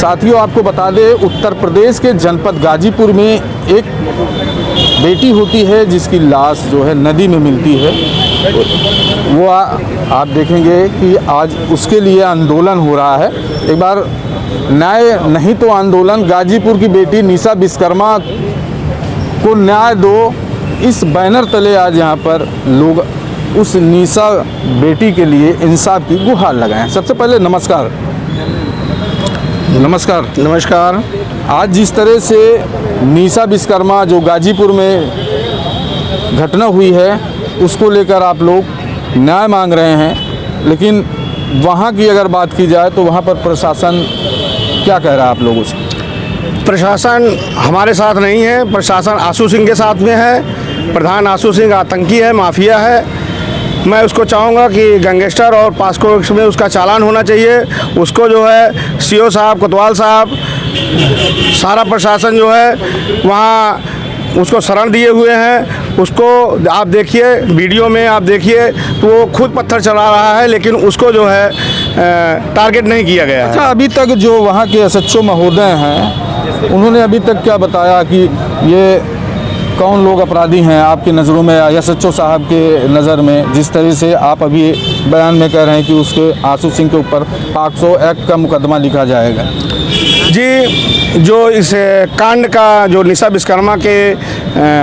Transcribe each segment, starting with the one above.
साथियों, आपको बता दें, उत्तर प्रदेश के जनपद गाजीपुर में एक बेटी होती है जिसकी लाश जो है नदी में मिलती है। वो आप देखेंगे कि आज उसके लिए आंदोलन हो रहा है। एक बार न्याय नहीं तो आंदोलन, गाजीपुर की बेटी निशा विश्वकर्मा को न्याय दो, इस बैनर तले आज यहाँ पर लोग उस निशा बेटी के लिए इंसाफ की गुहार लगाएं। सबसे पहले नमस्कार। नमस्कार। नमस्कार। आज जिस तरह से निशा विश्वकर्मा जो गाजीपुर में घटना हुई है उसको लेकर आप लोग न्याय मांग रहे हैं, लेकिन वहाँ की अगर बात की जाए तो वहाँ पर प्रशासन क्या कह रहा है आप लोगों से? प्रशासन हमारे साथ नहीं है, प्रशासन आशू सिंह के साथ में है। प्रधान आशू सिंह आतंकी है, माफिया है। मैं उसको चाहूँगा कि गैंगस्टर और पास्को में उसका चालान होना चाहिए। उसको जो है सीओ साहब, कोतवाल साहब, सारा प्रशासन जो है वहाँ उसको शरण दिए हुए हैं। उसको आप देखिए, वीडियो में आप देखिए तो वो खुद पत्थर चला रहा है, लेकिन उसको जो है टारगेट नहीं किया गया है। अच्छा, अभी तक जो वहाँ के एसएचओ महोदय हैं उन्होंने अभी तक क्या बताया कि ये कौन लोग अपराधी हैं आपकी नज़रों में या एसएचओ साहब के नज़र में? जिस तरह से आप अभी बयान में कह रहे हैं कि उसके आशू सिंह के ऊपर 500 एक्ट का मुकदमा लिखा जाएगा। जी, जो इस कांड का, जो निशा विश्वकर्मा के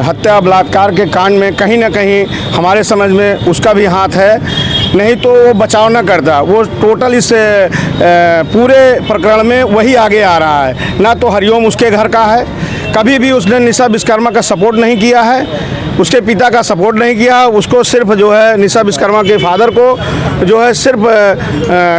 हत्या बलात्कार के कांड में कहीं ना कहीं हमारे समझ में उसका भी हाथ है, नहीं तो वो बचाव न करता। वो टोटल इस पूरे प्रकरण में वही आगे आ रहा है। ना तो हरिओम उसके घर का है, कभी भी उसने निशा विश्वकर्मा का सपोर्ट नहीं किया है, उसके पिता का सपोर्ट नहीं किया। उसको सिर्फ जो है निशा विश्वकर्मा के फादर को जो है सिर्फ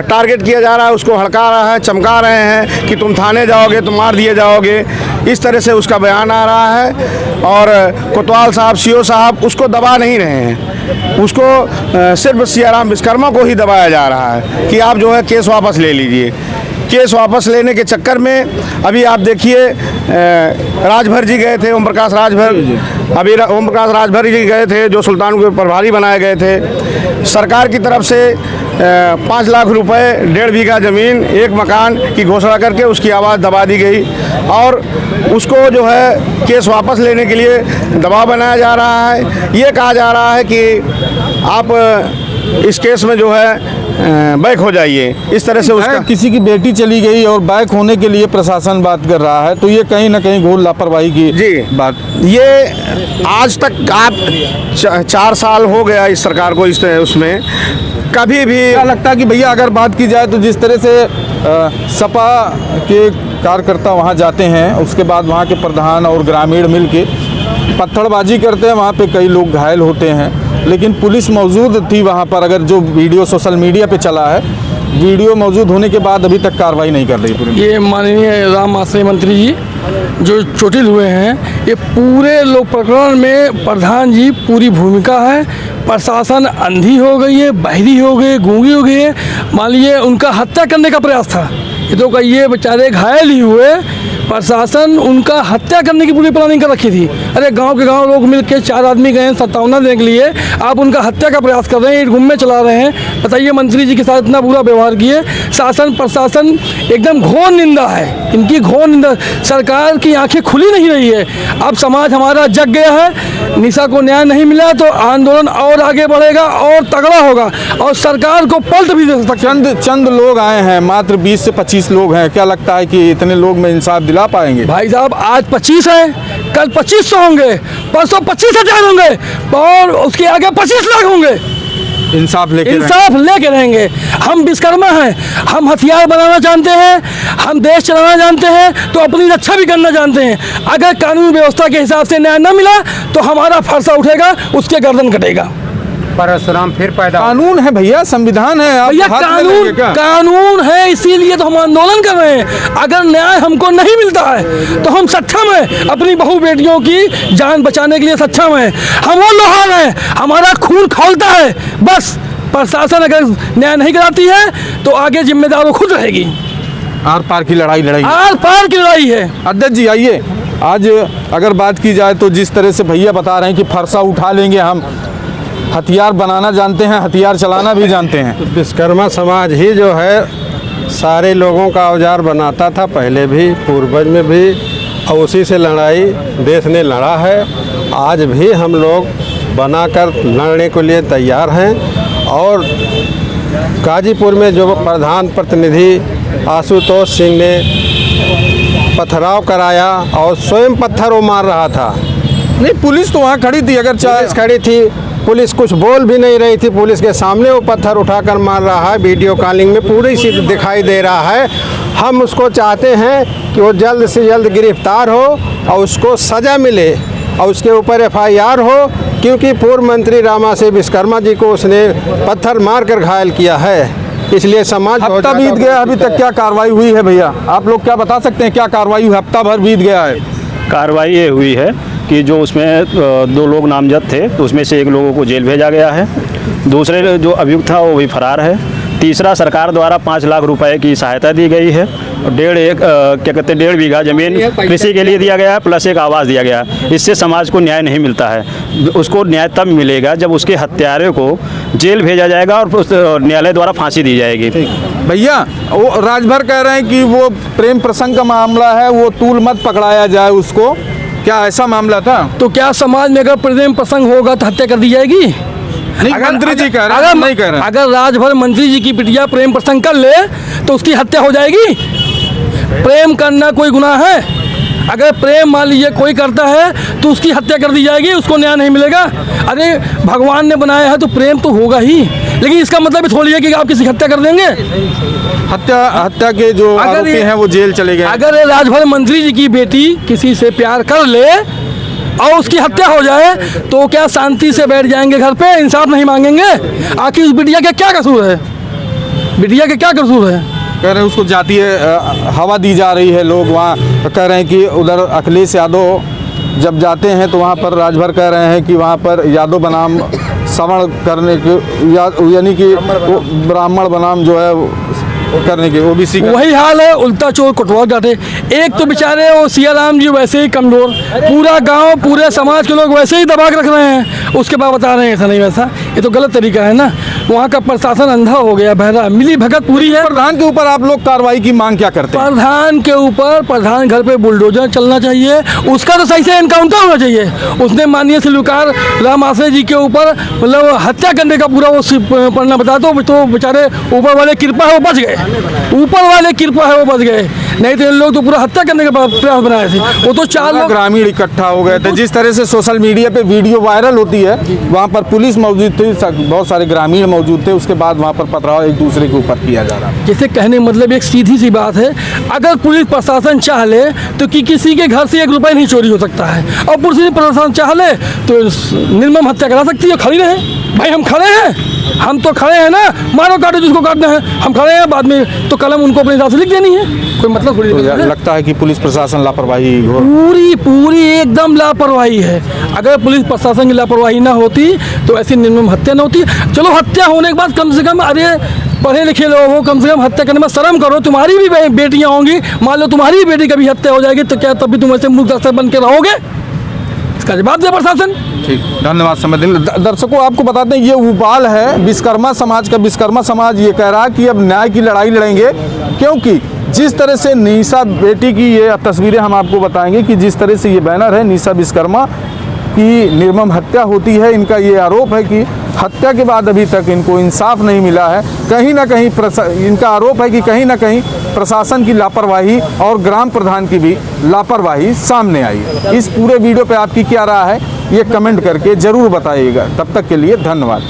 टारगेट किया जा रहा है, उसको हड़का रहा है, चमका रहे हैं कि तुम थाने जाओगे तो मार दिए जाओगे। इस तरह से उसका बयान आ रहा है। और कोतवाल साहब, सीओ साहब उसको दबा नहीं रहे हैं, उसको सिर्फ सियाराम विश्वकर्मा को ही दबाया जा रहा है कि आप जो है केस वापस ले लीजिए। केस वापस लेने के चक्कर में अभी आप देखिए, राजभर जी गए थे, ओम प्रकाश राजभर, अभी ओम प्रकाश राजभर जी गए थे जो सुल्तानपुर प्रभारी बनाए गए थे। सरकार की तरफ से 5 लाख रुपए, 1.5 बीघा ज़मीन, 1 मकान की घोषणा करके उसकी आवाज़ दबा दी गई और उसको जो है केस वापस लेने के लिए दबाव बनाया जा रहा है। ये कहा जा रहा है कि आप इस केस में जो है बैक हो जाइए। इस तरह से उसका किसी की बेटी चली गई और बैक होने के लिए प्रशासन बात कर रहा है, तो ये कहीं ना कहीं घोर लापरवाही की जी बात। ये आज तक आप 4 साल हो गया इस सरकार को, उसमें कभी भी क्या लगता है कि भैया अगर बात की जाए तो जिस तरह से सपा के कार्यकर्ता वहाँ जाते हैं, उसके बाद वहाँ के प्रधान और ग्रामीण मिल के पत्थरबाजी करते हैं, वहाँ पे कई लोग घायल होते हैं, लेकिन पुलिस मौजूद थी वहाँ पर। अगर जो वीडियो सोशल मीडिया पे चला है, वीडियो मौजूद होने के बाद अभी तक कार्रवाई नहीं कर रही पूरी। ये माननीय राम आश्रय मंत्री जी जो चोटिल हुए हैं, ये पूरे लोक प्रकरण में प्रधान जी पूरी भूमिका है। प्रशासन अंधी हो गई है, बहरी हो गई, गूंगी हो गई है। मान लीजिए उनका हत्या करने का प्रयास था, ये तो ये बेचारे घायल ही हुए। प्रशासन उनका हत्या करने की पूरी प्लानिंग कर रखी थी। अरे गांव के गांव लोग मिलकर 4 आदमी गए सत्तावना देने के लिए, आप उनका हत्या का प्रयास कर रहे हैं, गुम्मे चला रहे हैं। बताइए, मंत्री जी के साथ इतना बुरा व्यवहार किए। शासन प्रशासन एकदम घोर निंदा है, इनकी घोर निंदा। सरकार की आंखें खुली नहीं रही है। अब समाज हमारा जग गया है, निशा को न्याय नहीं मिला तो आंदोलन और आगे बढ़ेगा और तगड़ा होगा और सरकार को पलट भी दे सकता। चंद लोग आए हैं, मात्र 20 से 25 लोग हैं। क्या लगता है कि इतने लोग में इंसाफ दिला पाएंगे? भाई साहब, आज 25 हैं, कल 2500 होंगे, परसों 25,000 होंगे और उसके आगे 25 लाख होंगे। इंसाफ लेके रहेंगे। हम विश्वकर्मा हैं, हम हथियार बनाना जानते हैं, हम देश चलाना जानते हैं, तो अपनी रक्षा भी करना जानते हैं। अगर कानून व्यवस्था के हिसाब से न्याय न मिला तो हमारा फरसा उठेगा, उसके गर्दन कटेगा। परशुराम फिर पैदा। कानून है भैया, संविधान है। भैया कानून है, इसीलिए तो हम आंदोलन कर रहे हैं। अगर न्याय हमको नहीं मिलता है तो हम सक्षम हैं, अपनी बहू बेटियों की जान बचाने के लिए सक्षम हैं। हम वो लोहार हैं, हमारा खून खौलता है। बस प्रशासन अगर न्याय नहीं कराती है तो आगे जिम्मेदार वो खुद रहेगी। आर पार की लड़ाई है। अध्यक्ष जी आइए, आज अगर बात की जाए तो जिस तरह से भैया बता रहे हैं कि फरसा उठा लेंगे, हम हथियार बनाना जानते हैं, हथियार चलाना भी जानते हैं। विश्वकर्मा समाज ही जो है सारे लोगों का औजार बनाता था, पहले भी पूर्वज में भी, और उसी से लड़ाई देश ने लड़ा है। आज भी हम लोग बनाकर लड़ने के लिए तैयार हैं। और गाजीपुर में जो प्रधान प्रतिनिधि आशुतोष सिंह ने पथराव कराया और स्वयं पत्थर वो मार रहा था। नहीं, पुलिस तो वहाँ खड़ी थी, अगर पुलिस खड़ी थी, पुलिस कुछ बोल भी नहीं रही थी, पुलिस के सामने वो पत्थर उठाकर मार रहा है। वीडियो कॉलिंग में पूरी चीज़ दिखाई दे रहा है। हम उसको चाहते हैं कि वो जल्द से जल्द गिरफ्तार हो और उसको सज़ा मिले और उसके ऊपर FIR हो, क्योंकि पूर्व मंत्री रामाशय विश्वकर्मा जी को उसने पत्थर मार कर घायल किया है। इसलिए समाज हफ्ता बीत गया, अभी तक क्या कार्रवाई हुई है भैया? आप लोग क्या बता सकते हैं, क्या कार्रवाई हुई? हफ्ता भर बीत गया है। कार्रवाई ये हुई है कि जो उसमें 2 लोग नामजद थे, तो उसमें से 1 लोगों को जेल भेजा गया है, दूसरे जो अभियुक्त था वो भी फरार है, तीसरा सरकार द्वारा 5 लाख रुपए की सहायता दी गई है, और 1.5 बीघा ज़मीन कृषि के लिए दिया गया है, प्लस एक आवास दिया गया है। इससे समाज को न्याय नहीं मिलता है। उसको न्याय तब मिलेगा जब उसके हत्यारे को जेल भेजा जाएगा और न्यायालय द्वारा फांसी दी जाएगी। भैया, वो राजभर कह रहे हैं कि वो प्रेम प्रसंग का मामला है, वो तूल मत पकड़ाया जाए उसको, क्या ऐसा मामला था? तो क्या समाज में अगर प्रेम प्रसंग होगा तो हत्या कर दी जाएगी? नहीं, मंत्री जी कह रहे हैं, नहीं कह रहे हैं। अगर राजभर मंत्री जी की बिटिया प्रेम प्रसंग कर ले तो उसकी हत्या हो जाएगी? प्रेम करना कोई गुनाह है? अगर प्रेम मान लीजिए कोई करता है तो उसकी हत्या कर दी जाएगी, उसको न्याय नहीं मिलेगा? अरे भगवान ने बनाया है तो प्रेम तो होगा ही, लेकिन इसका मतलब थोड़ी है कि आप किसी की हत्या कर देंगे। हत्या के जो आरोपी हैं वो जेल चले गए। अगर राजभर मंत्री जी की बेटी किसी से प्यार कर ले और उसकी हत्या हो जाए तो क्या शांति से बैठ जाएंगे घर पे, इंसाफ नहीं मांगेंगे? आखिर उस बिटिया का क्या कसूर है? बिटिया के क्या कसूर है? कह रहे हैं उसको जातीय हवा दी जा रही है। लोग वहाँ कह रहे हैं कि उधर अखिलेश यादव जब जाते हैं तो वहाँ पर राजभर कह रहे हैं कि वहाँ पर यादव बनाम श्रवण करने के, यानी कि ब्राह्मण बनाम जो है करने के, OBC का वही हाल है, उल्टा चोर कटवा डाटे। एक तो बेचारे वो सियाराम जी वैसे ही कमज़ोर, पूरा गांव पूरे समाज के लोग वैसे ही दबा के रख रहे हैं, उसके बाद बता रहे हैं ऐसा नहीं वैसा। ये तो गलत तरीका है ना। वहाँ का प्रशासन अंधा हो गया, बहरा, मिली भगत पूरी है। प्रधान के ऊपर आप लोग कार्रवाई की मांग क्या करते हैं? प्रधान के ऊपर, प्रधान घर पे बुलडोजर चलना चाहिए, उसका तो सही से एनकाउंटर होना चाहिए। उसने माननीय शिल्पकार रामाशय जी के ऊपर मतलब हत्या करने का पूरा वो पढ़ना बता दो तो बेचारे ऊपर वाले कृपा है वो बच गए, ऊपर वाले कृपा है वो बच गए, नहीं तो इन लोग तो पूरा हत्या करने का प्रयास बनाए थे। वो तो 4 लोग ग्रामीण इकट्ठा हो गए थे। जिस तरह से सोशल मीडिया पे वीडियो वायरल होती है, वहाँ पर पुलिस मौजूद थी, बहुत सारे ग्रामीण मौजूद थे, उसके बाद वहाँ पर पथराव एक दूसरे के ऊपर किया जा रहा है। जैसे कहने मतलब एक सीधी सी बात है, अगर पुलिस प्रशासन चाह ले तो किसी के घर से 1 रुपया नहीं चोरी हो सकता है, और पुलिस प्रशासन चाह ले तो निर्मम हत्या करा सकती है। खड़ी रहे भाई, हम खड़े हैं, हम तो खड़े हैं ना, मारो काटो जिसको काटना है, हम खड़े हैं। बाद में तो कलम उनको अपने हिसाब से लिख देनी है, कोई मतलब थोड़ी है। लगता है कि पुलिस प्रशासन लापरवाही पूरी एकदम लापरवाही है। अगर पुलिस प्रशासन की लापरवाही ना होती तो ऐसी निर्मम हत्या ना होती। चलो हत्या होने के बाद कम से कम, अरे पढ़े लिखे लोग हो, कम से कम हत्या करने में शर्म करो। तुम्हारी भी बेटियां होंगी, मान लो तुम्हारी बेटी का भी हत्या हो जाएगी तो क्या तब भी तुम ऐसे मूर्ख दर्शक बन के रहोगे? इसका जवाब दे प्रशासन। ठीक, धन्यवाद समय देने। दर्शकों, आपको बताते हैं ये उबाल है विश्वकर्मा समाज का। विश्वकर्मा समाज ये कह रहा है कि अब न्याय की लड़ाई लड़ेंगे, क्योंकि जिस तरह से निशा बेटी की ये तस्वीरें हम आपको बताएंगे कि जिस तरह से ये बैनर है, निशा विश्वकर्मा की निर्मम हत्या होती है। इनका ये आरोप है कि हत्या के बाद अभी तक इनको इंसाफ नहीं मिला है। कहीं ना कहीं इनका आरोप है कि कहीं ना कहीं प्रशासन की लापरवाही और ग्राम प्रधान की भी लापरवाही सामने आई है। इस पूरे वीडियो पे आपकी क्या राय है, ये कमेंट करके ज़रूर बताइएगा। तब तक के लिए धन्यवाद।